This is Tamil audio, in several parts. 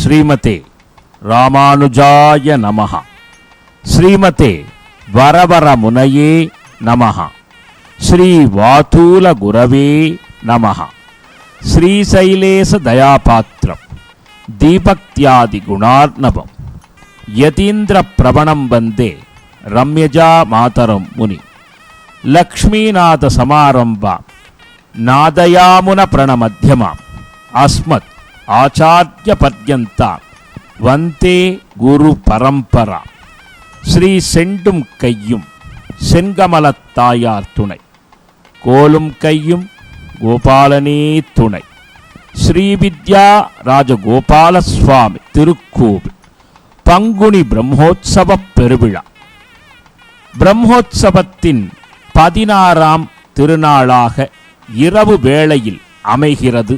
ஸ்ரீமதே ராமானுஜாய நமஹ. ஸ்ரீமதே வரவரமுனையே நமஹ. ஸ்ரீ வாதூல குரவே நமஹ. ஸ்ரீசைலேச தயாபாத்திரம் தீபக்தியாதி குணார்ணவம் யதீந்திர பிரபணம் வந்தே ரம்யஜா மாதரம் முனி. லக்ஷ்மீநாத சமாரம்பா நாதயாமுன பிரணமத்தியமாம் அஸ்மத் ஆச்சார்ய பர்யந்தா வந்தே குரு பரம்பரா. ஸ்ரீ செண்டும் கையும் செங்கமலத்தாயார் துணை, கோலும் கையும் கோபாலனே துணை. ஸ்ரீவித்யா ராஜகோபால சுவாமி திருக்கோவில் பங்குனி பிரம்மோற்சவ பெருவிழா. பிரம்மோற்சவத்தின் 16ஆம் திருநாளாக இரவு வேளையில் அமைகிறது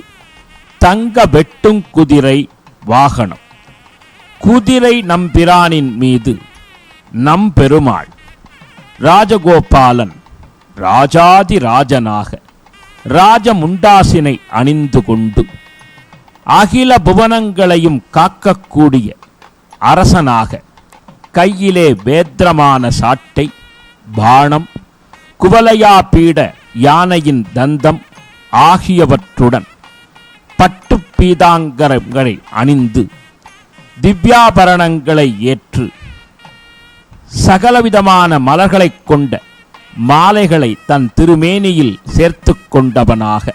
தங்க வெட்டும் குதிரை வாகனம். குதிரை நம்பிரானின் மீது நம்பெருமாள் ராஜகோபாலன் ராஜாதி ராஜனாக ராஜமுண்டாசினை அணிந்து கொண்டு அகில புவனங்களையும் காக்கக்கூடிய அரசனாக கையிலே வேத்திரமான சாட்டை, பாணம், குவலையா பீட யானையின் தந்தம் ஆகியவற்றுடன் பட்டு பீதாங்கரங்களை அணிந்து திவ்யாபரணங்களை ஏற்று சகலவிதமான மலர்களைக் கொண்ட மாலைகளை தன் திருமேனியில் சேர்த்து கொண்டவனாக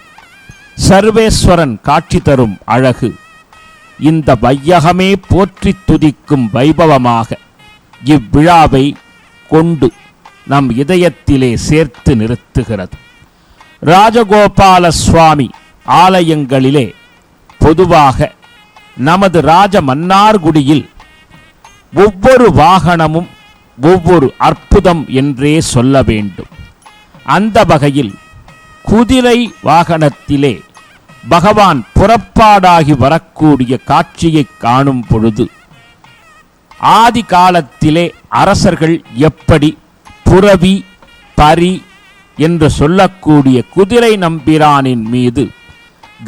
சர்வேஸ்வரன் காட்சி தரும் அழகு இந்த வையகமே போற்றி துதிக்கும் வைபவமாக இவ்விழாவை கொண்டு நம் இதயத்திலே சேர்த்து நிறுத்துகிறது. ராஜகோபால சுவாமி ஆலயங்களிலே பொதுவாக நமது ராஜ மன்னார்குடியில் ஒவ்வொரு வாகனமும் ஒவ்வொரு அற்புதம் என்றே சொல்ல வேண்டும். அந்த வகையில் குதிரை வாகனத்திலே பகவான் புறப்பாடாகி வரக்கூடிய காட்சியை காணும் பொழுது ஆதி காலத்திலே அரசர்கள் எப்படி புரவி பரி என்று சொல்லக்கூடிய குதிரை நம்பிரானின் மீது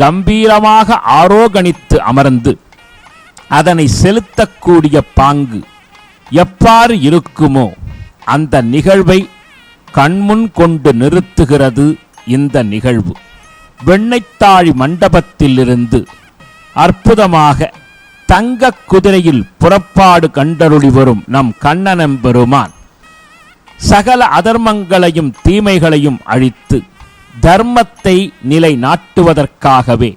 கம்பீரமாக ஆரோகணித்து அமர்ந்து அதனை செலுத்தக்கூடிய பாங்கு எவ்வாறு இருக்குமோ அந்த நிகழ்வை கண்முன் கொண்டு நிறுத்துகிறது இந்த நிகழ்வு. வெண்ணைத்தாழி மண்டபத்திலிருந்து அற்புதமாக தங்க குதிரையில் புறப்பாடு கண்டருளி வரும் நம் கண்ணனம்பெருமான் சகல அதர்மங்களையும் தீமைகளையும் அழித்து தர்மத்தை நிலைநாட்டுவதற்காகவே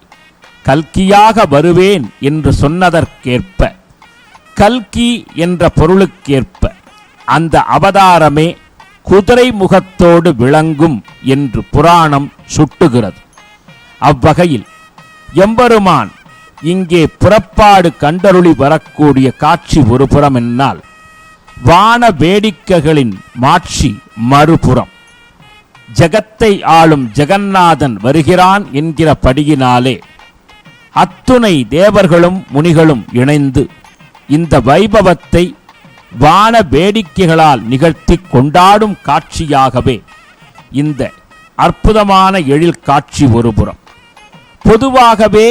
கல்கியாக வருவேன் என்று சொன்னதற்கேற்ப, கல்கி என்ற பொருளுக்கேற்ப அந்த அவதாரமே குதிரை முகத்தோடு விளங்கும் என்று புராணம் சுட்டுகிறது. அவ்வகையில் எம்பெருமான் இங்கே புறப்பாடு கண்டருளி வரக்கூடிய காட்சி ஒரு புறம் என்னால், வான வேடிக்கைகளின் மாட்சி மறுபுறம். ஜகத்தை ஆளும் ஜெகநாதன் வருகிறான் என்கிற படியினாலே அத்துணை தேவர்களும் முனிகளும் இணைந்து இந்த வைபவத்தை வான வேடிக்கைகளால் நிகழ்த்தி கொண்டாடும் காட்சியாகவே இந்த அற்புதமான எழில் காட்சி ஒருபுறம். பொதுவாகவே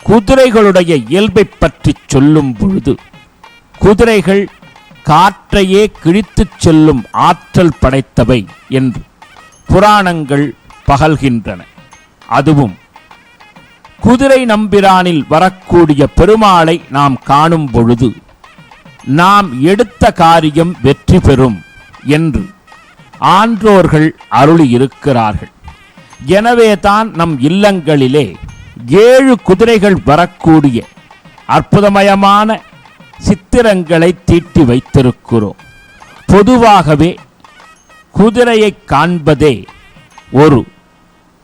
குதிரைகளுடைய இயல்பை பற்றி சொல்லும் பொழுது குதிரைகள் காற்றையே கிழித்துச் செல்லும் ஆற்றல் படைத்தவை என்று புராணங்கள் பகல்கின்றன. அதுவும் குதிரை நம்பிரானில் வரக்கூடிய பெருமாளை நாம் காணும் பொழுது நாம் எடுத்த காரியம் வெற்றி பெறும் என்று ஆன்றோர்கள் அருளியிருக்கிறார்கள். எனவே தான் நம் இல்லங்களிலே 7 குதிரைகள் வரக்கூடிய அற்புதமயமான சித்திரங்களை தீட்டி வைத்திருக்கிறோம். பொதுவாகவே குதிரையை காண்பதே ஒரு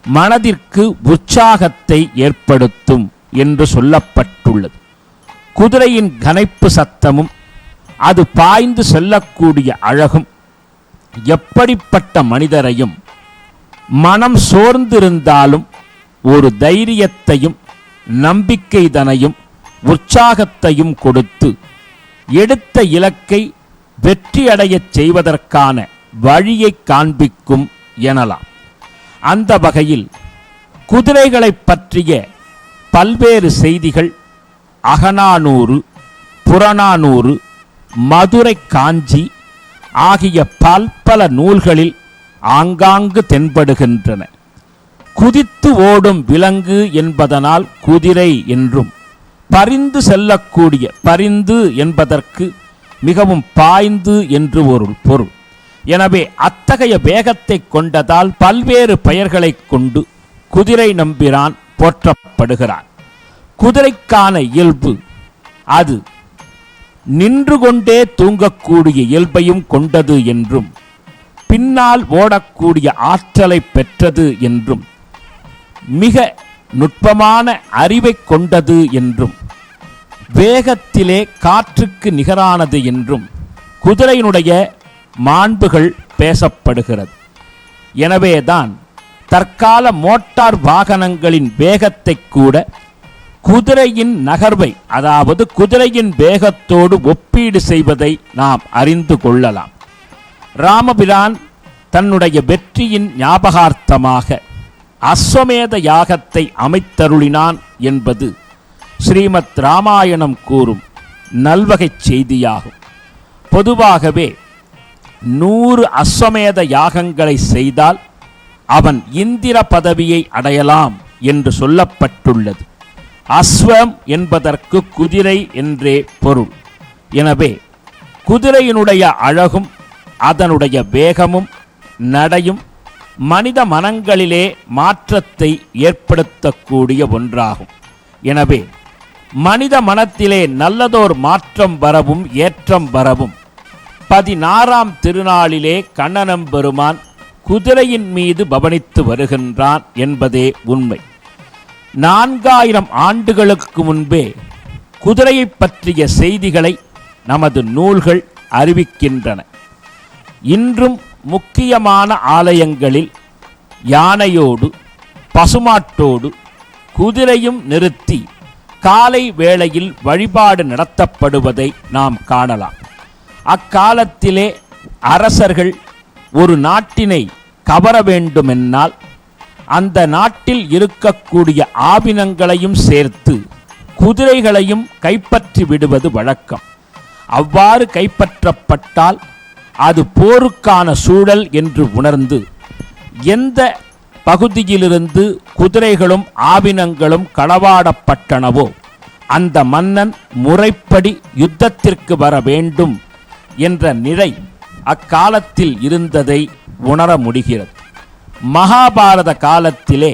மனதிற்கு உற்சாகத்தை ஏற்படுத்தும் என்று சொல்லப்பட்டுள்ளது. குதிரையின் கனைப்பு சத்தமும் அது பாய்ந்து செல்லக்கூடிய அழகும் எப்படிப்பட்ட மனிதரையும் மனம் சோர்ந்திருந்தாலும் ஒரு தைரியத்தையும் நம்பிக்கைதனையும் உற்சாகத்தையும் கொடுத்து எடுத்த இலக்கை வெற்றியடையச் செய்வதற்கான வழியை காண்பிக்கும் எனலாம். அந்த வகையில் குதிரைகளை பற்றிய பல்வேறு செய்திகள் அகநானூறு, புறநானூறு, மதுரை காஞ்சி ஆகிய பல்பல நூல்களில் ஆங்காங்கு தென்படுகின்றன. குதித்து ஓடும் விலங்கு என்பதனால் குதிரை என்றும், பரிந்து செல்லக்கூடிய, பரிந்து என்பதற்கு மிகவும் பாய்ந்து என்று ஒரு பொருள். எனவே அத்தகைய வேகத்தை கொண்டதால் பல்வேறு பெயர்களைக் கொண்டு குதிரை நம்பிரான் போற்றப்படுகிறார். குதிரைக்கான இயல்பு அது நின்று கொண்டே தூங்கக்கூடிய இயல்பையும் கொண்டது என்றும், பின்னால் ஓடக்கூடிய ஆற்றலை பெற்றது என்றும், மிக நுட்பமான அறிவை கொண்டது என்றும், வேகத்திலே காற்றுக்கு நிகரானது என்றும் குதிரையினுடைய மாண்புகள் பேசப்படுகிறது. எனவேதான் தற்கால மோட்டார் வாகனங்களின் வேகத்தை கூட குதிரையின் நகர்வை, அதாவது குதிரையின் வேகத்தோடு ஒப்பீடு செய்வதை நாம் அறிந்து கொள்ளலாம். ராமபிரான் தன்னுடைய வெற்றியின் ஞாபகார்த்தமாக அஸ்வமேத யாகத்தை அமைத்தருளினான் என்பது ஸ்ரீமத் ராமாயணம் கூறும் நல்வகை செய்தியாகும். பொதுவாகவே 100 அஸ்வமேத யாகங்களை செய்தால் அவன் இந்திர பதவியை அடையலாம் என்று சொல்லப்பட்டுள்ளது. அஸ்வம் என்பதற்கு குதிரை என்றே பொருள். எனவே குதிரையினுடைய அழகும் அதனுடைய வேகமும் நடையும் மனித மனங்களிலே மாற்றத்தை ஏற்படுத்தக்கூடிய ஒன்றாகும். எனவே மனித மனத்திலே நல்லதோர் மாற்றம் வரவும் ஏற்றம் வரவும் 16ஆம் திருநாளிலே கண்ணனம்பெருமான் குதிரையின் மீது பவனித்து வருகின்றான் என்பதே உண்மை. 4000 ஆண்டுகளுக்கு முன்பே குதிரையை பற்றிய செய்திகளை நமது நூல்கள் அறிவிக்கின்றன. இன்றும் முக்கியமான ஆலயங்களில் யானையோடு பசுமாட்டோடு குதிரையும் நிறுத்தி காலை வேளையில் வழிபாடு நடத்தப்படுவதை நாம் காணலாம். அக்காலத்திலே அரசர்கள் ஒரு நாட்டினை கவர வேண்டுமென்னால் அந்த நாட்டில் இருக்கக்கூடிய ஆபினங்களையும் சேர்த்து குதிரைகளையும் கைப்பற்றி விடுவது வழக்கம். அவ்வாறு கைப்பற்றப்பட்டால் அது போருக்கான சூழல் என்று உணர்ந்து எந்த பகுதியிலிருந்து குதிரைகளும் ஆபினங்களும் களவாடப்பட்டனவோ அந்த மன்னன் முறைப்படி யுத்தத்திற்கு வர வேண்டும் என்ற நிலை அக்காலத்தில் இருந்ததை உணர முடிகிறது. மகாபாரத காலத்திலே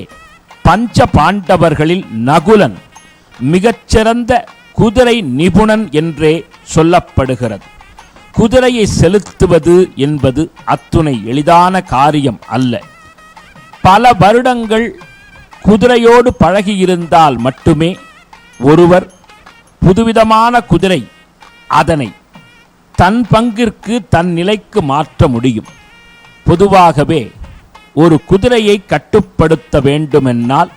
பஞ்ச பாண்டவர்களில் நகுலன் மிகச்சிறந்த குதிரை நிபுணன் என்றே சொல்லப்படுகிறது. குதிரையை செலுத்துவது என்பது அத்துணை எளிதான காரியம் அல்ல. பல வருடங்கள் குதிரையோடு பழகியிருந்தால் மட்டுமே ஒருவர் புதுவிதமான குதிரை அதனை தன் பங்கிற்கு தன் நிலைக்கு மாற்ற முடியும். பொதுவாகவே ஒரு குதிரையை கட்டுப்படுத்த வேண்டுமென்னால்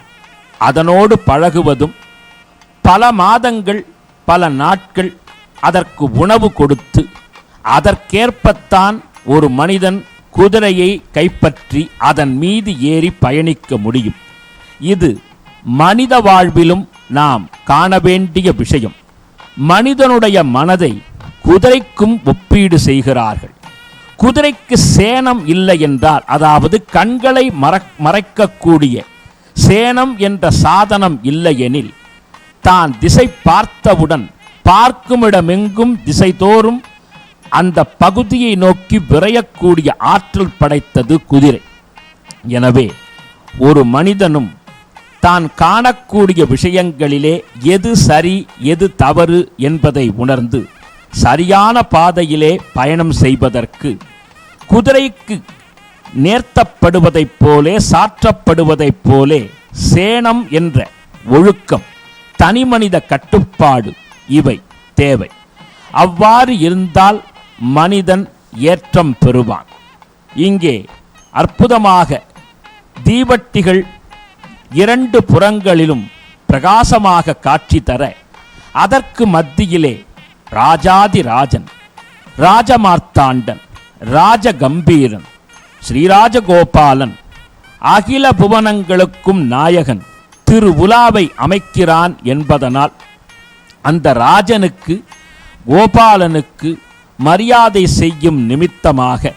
அதனோடு பழகுவதும் பல மாதங்கள் பல நாட்கள் அதற்கு உணவு கொடுத்து அதற்கேற்பத்தான் ஒரு மனிதன் குதிரையை கைப்பற்றி அதன் மீது ஏறி பயணிக்க முடியும். இது மனித வாழ்விலும் நாம் காண வேண்டிய விஷயம். மனிதனுடைய மனதை குதிரைக்கும் ஒப்பீடு செய்கிறார்கள். குதிரைக்கு சேணம் இல்லை என்றால், அதாவது கண்களை மறைக்கக்கூடிய சேணம் என்ற சாதனம் இல்லையெனில் தான் திசை பார்த்தவுடன் பார்க்குமிடமெங்கும் திசை தோறும் அந்த பகுதியை நோக்கி விரையக்கூடிய ஆற்றல் படைத்தது குதிரை. எனவே ஒரு மனிதனும் தான் காணக்கூடிய விஷயங்களிலே எது சரி எது தவறு என்பதை உணர்ந்து சரியான பாதையிலே பயணம் செய்வதற்கு குதிரைக்கு நேர்த்தப்படுவதைப் போலே சாற்றப்படுவதைப் போலே சேணம் என்ற ஒழுக்கம், தனிமனித கட்டுப்பாடு இவை தேவை. அவ்வாறு இருந்தால் மனிதன் ஏற்றம் பெறுவான். இங்கே அற்புதமாக தீவட்டிகள் 2 புறங்களிலும் பிரகாசமாக காட்சி தர, அதற்கு மத்தியிலே ராஜாதிராஜன், ராஜமார்த்தாண்டன், ராஜகம்பீரன், ஸ்ரீராஜகோபாலன், அகில புவனங்களுக்கும் நாயகன் திரு உலாவை அமைக்கிறான் என்பதனால் அந்த ராஜனுக்கு கோபாலனுக்கு மரியாதை செய்யும் நிமித்தமாக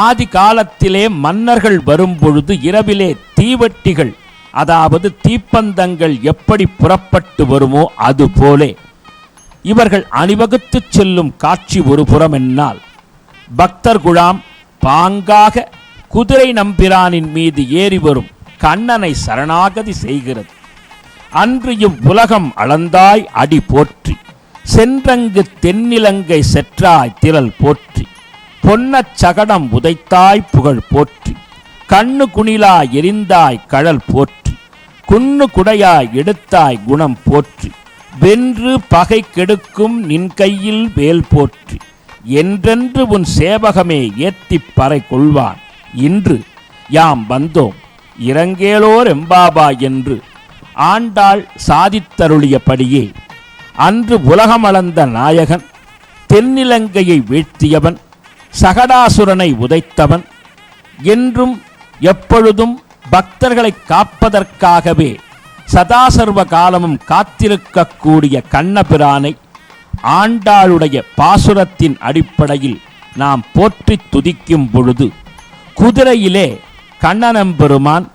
ஆதி காலத்திலே மன்னர்கள் வரும்பொழுது இரவிலே தீவட்டிகள், அதாவது தீப்பந்தங்கள் எப்படி புறப்பட்டு வருமோ அதுபோலே இவர்கள் அணிவகுத்து செல்லும் காட்சி ஒரு புறம் என்னால், பக்தர் குழாம் பாங்காக குதிரை நம்பிரானின் மீது ஏறி வரும் கண்ணனை சரணாகதி செய்கிறது. அன்று இவ்வுலகம் அளந்தாய் அடி போற்றி, சென்றங்கு தென்னிலங்கை செற்றாய் திரள் போற்றி, பொன்னச் சகடம் உதைத்தாய் புகழ் போற்றி, கண்ணு குணிலா எரிந்தாய் கழல் போற்றி, குன்னு குடையாய் எடுத்தாய் குணம் போற்றி, வென்று பகை கெடுக்கும் நின் கையில் வேல் போற்றி, என்றென்று உன் சேவகமே ஏத்திப் பறை கொள்வான், இன்று யாம் வந்தோம் இரங்கேலோர் எம்பாபா என்று ஆண்டாள் சாதித்தருளியபடியே அன்று உலகமளந்த நாயகன், தென்னிலங்கையை வீழ்த்தியவன், சகடாசுரனை உதைத்தவன், என்றும் எப்பொழுதும் பக்தர்களை காப்பதற்காகவே சதாசர்வ காலமும் காத்திருக்கக்கூடிய கண்ணபிரானை ஆண்டாளுடைய பாசுரத்தின் அடிப்படையில் நாம் போற்றி துதிக்கும் பொழுது, குதிரையிலே கண்ணனம்பெருமான்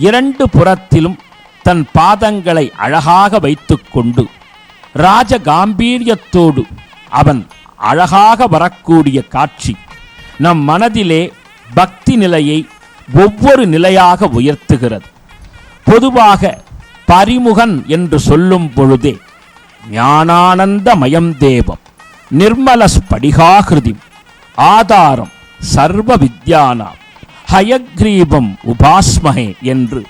இரண்டு புறத்திலும் தன் பாதங்களை அழகாக வைத்துக்கொண்டு ராஜகாம்பீரியத்தோடு அவன் அழகாக வரக்கூடிய காட்சி நம் மனதிலே பக்தி நிலையை ஒவ்வொரு நிலையாக உயர்த்துகிறது. பொதுவாக பரிமுகன் என்று சொல்லும் பொழுதே ஞானானந்தமயம் தேவம் நிர்மல ஸ்படிகாகிருதிம் ஆதாரம் சர்வ வித்யானாம் ஹயக்ரீபம் உபாஸ்மஹே என்று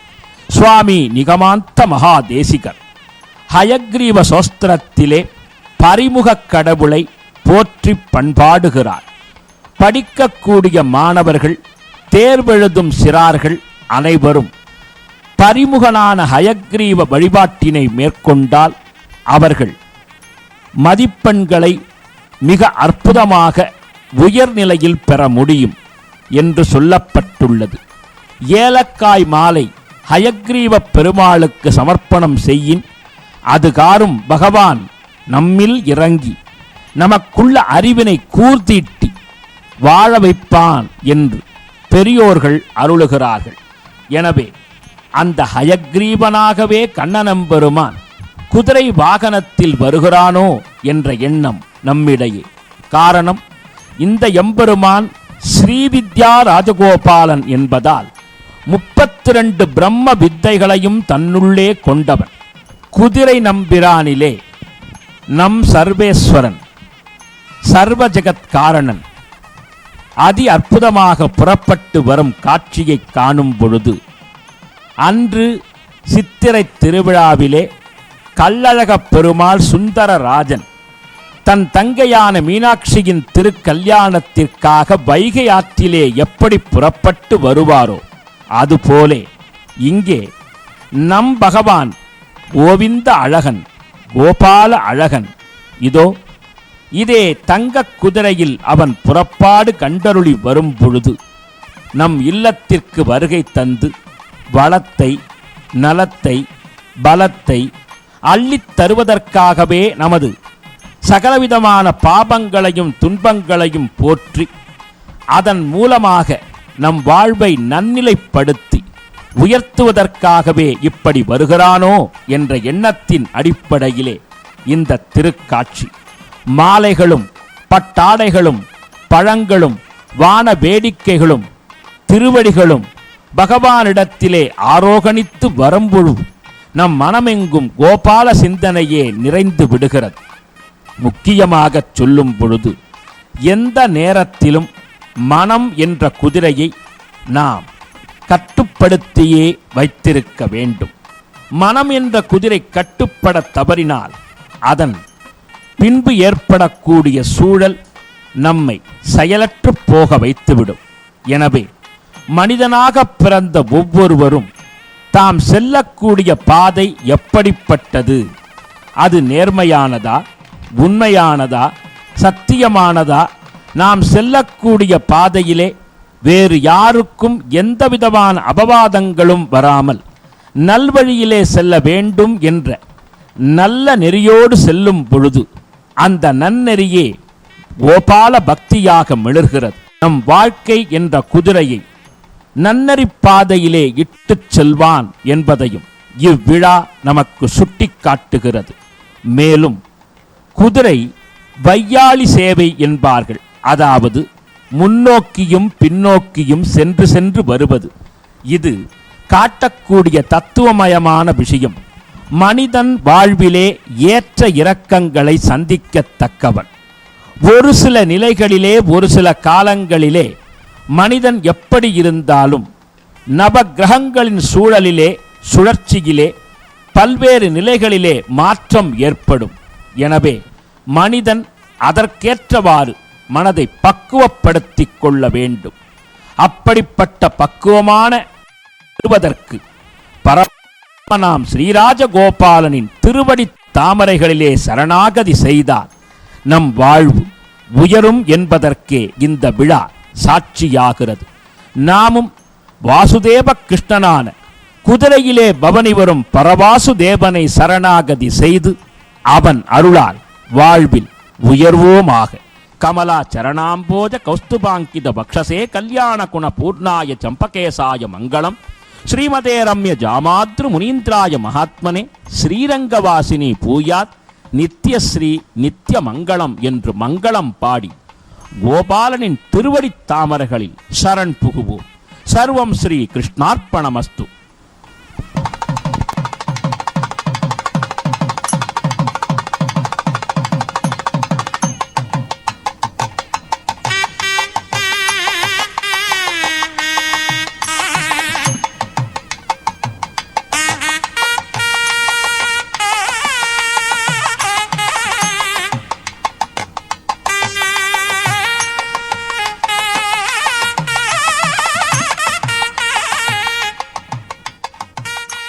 சுவாமி நிகமாந்த மகாதேசிகர் ஹயக்ரீவ சோஸ்திரத்திலே பரிமுகக் கடவுளை போற்றி பண்பாடுகிறார். படிக்கக்கூடிய மாணவர்கள், தேர்வெழுதும் சிறார்கள் அனைவரும் பரிமுகனான ஹயக்ரீவ வழிபாட்டினை மேற்கொண்டால் அவர்கள் மதிப்பெண்களை மிக அற்புதமாக உயர்நிலையில் பெற முடியும் என்று சொல்லப்பட்டுள்ளது. ஏலக்காய் மாலை ஹயக்ரீவ பெருமாளுக்கு சமர்ப்பணம் செய்யின், அதுகாரும் பகவான் நம்மில் இறங்கி நமக்குள்ள அறிவினை கூர்த்தீட்டி வாழ வைப்பான் என்று பெரியோர்கள் அருளுகிறார்கள். எனவே அந்த ஹயக்ரீவனாகவே கண்ணனம்பெருமான் குதிரை வாகனத்தில் வருகிறானோ என்ற எண்ணம் நம்மிடையே. காரணம், இந்த எம்பெருமான் ஸ்ரீவித்யா ராஜகோபாலன் என்பதால் 32 பிரம்ம வித்தைகளையும் தன்னுள்ளே கொண்டவன். குதிரை நம்பிரானிலே நம் சர்வேஸ்வரன், சர்வ ஜெகத் காரணன் அதி அற்புதமாக புறப்பட்டு வரும் காட்சியை காணும் பொழுது, அன்று சித்திரை திருவிழாவிலே கள்ளழகப் பெருமாள் சுந்தரராஜன் தன் தங்கையான மீனாட்சியின் திருக்கல்யாணத்திற்காக வைகை ஆற்றிலே எப்படி புறப்பட்டு வருவாரோ அதுபோலே இங்கே நம் பகவான் கோவிந்த அழகன், கோபால அழகன் இதோ இதே தங்கக் குதிரையில் அவன் புறப்பாடு கண்டருளி வரும் பொழுது நம் இல்லத்திற்கு வருகை தந்து வளத்தை, நலத்தை, பலத்தை அள்ளித் தருவதற்காகவே நமது சகலவிதமான பாபங்களையும் துன்பங்களையும் போற்றி அதன் மூலமாக நம் வாழ்வை நன்னிலைப்படுத்தி உயர்த்துவதற்காகவே இப்படி வருகிறானோ என்ற எண்ணத்தின் அடிப்படையிலே இந்த திருக்காட்சி மாலைகளும் பட்டாடைகளும் பழங்களும் வான வேடிக்கைகளும் திருவடிகளும் பகவானிடத்திலே ஆரோகணித்து வரும்பொழுது நம் மனமெங்கும் கோபால சிந்தனையே நிறைந்து விடுகிறது. முக்கியமாகச் சொல்லும் பொழுது எந்த நேரத்திலும் மனம் என்ற குதிரையை நாம் கட்டுப்படுத்தியே வைத்திருக்க வேண்டும். மனம் என்ற குதிரை கட்டுப்பட தவறினால் அதன் பின்பு ஏற்படக்கூடிய சூழல் நம்மை செயலற்று போக வைத்துவிடும். எனவே மனிதனாக பிறந்த ஒவ்வொருவரும் தாம் செல்லக்கூடிய பாதை எப்படிப்பட்டது, அது நேர்மையானதா, உண்மையானதா, சத்தியமானதா, நாம் செல்லக்கூடிய பாதையிலே வேறு யாருக்கும் எந்தவிதமான அபவாதங்களும் வராமல் நல்வழியிலே செல்ல வேண்டும் என்ற நல்ல நெறியோடு செல்லும் பொழுது அந்த நன்னெறியே கோபால பக்தியாக மிளர்கிறது. நம் வாழ்க்கை என்ற குதிரையை நன்னறி பாதையிலே இட்டுச் செல்வான் என்பதையும் இவ்விழா நமக்கு சுட்டி காட்டுகிறது. மேலும் குதிரை வையாளி சேவை என்பார்கள், அதாவது முன்னோக்கியும் பின்னோக்கியும் சென்று சென்று வருவது. இது காட்டக்கூடிய தத்துவமயமான விஷயம். மனிதன் வாழ்விலே ஏற்ற இறக்கங்களை சந்திக்கத்தக்கவன். ஒரு சில நிலைகளிலே ஒரு சில காலங்களிலே மனிதன் எப்படி இருந்தாலும் நவக்கிரகங்களின் சூழலிலே சுழற்சியிலே பல்வேறு நிலைகளிலே மாற்றம் ஏற்படும். எனவே மனிதன் அதற்கேற்றவாறு மனதை பக்குவப்படுத்திக் கொள்ள வேண்டும். அப்படிப்பட்ட பக்குவமான பெறுவதற்கு பரமநாம் ஸ்ரீராஜகோபாலனின் திருவடி தாமரைகளிலே சரணாகதி செய்தார் நம் வாழ்வு உயரும் என்பதற்கே இந்த விழா சாட்சியாகிறது. நாமும் வாசுதேவ கிருஷ்ணனான குதிரையிலே பவனி வரும் பரவாசுதேவனை சரணாகதி செய்து அவன் அருளால் வாழ்வில் உயர்வோமாக. கமலா சரணாம்போஜ கௌஸ்துபாங்கித பக்ஷசே கல்யாண குண பூர்ணாய சம்பகேசாய மங்களம். ஸ்ரீமதே ரம்ய ஜாமாத்ரு முனீந்திராய மகாத்மனே ஸ்ரீரங்கவாசினி பூயாத் நித்யஸ்ரீ நித்ய மங்களம் என்று மங்களம் பாடி கோபாலனின் திருவடித் தாமரைகளில் சரண் புகுவோம். சர்வம் ஸ்ரீ கிருஷ்ணார்ப்பணமஸ்து.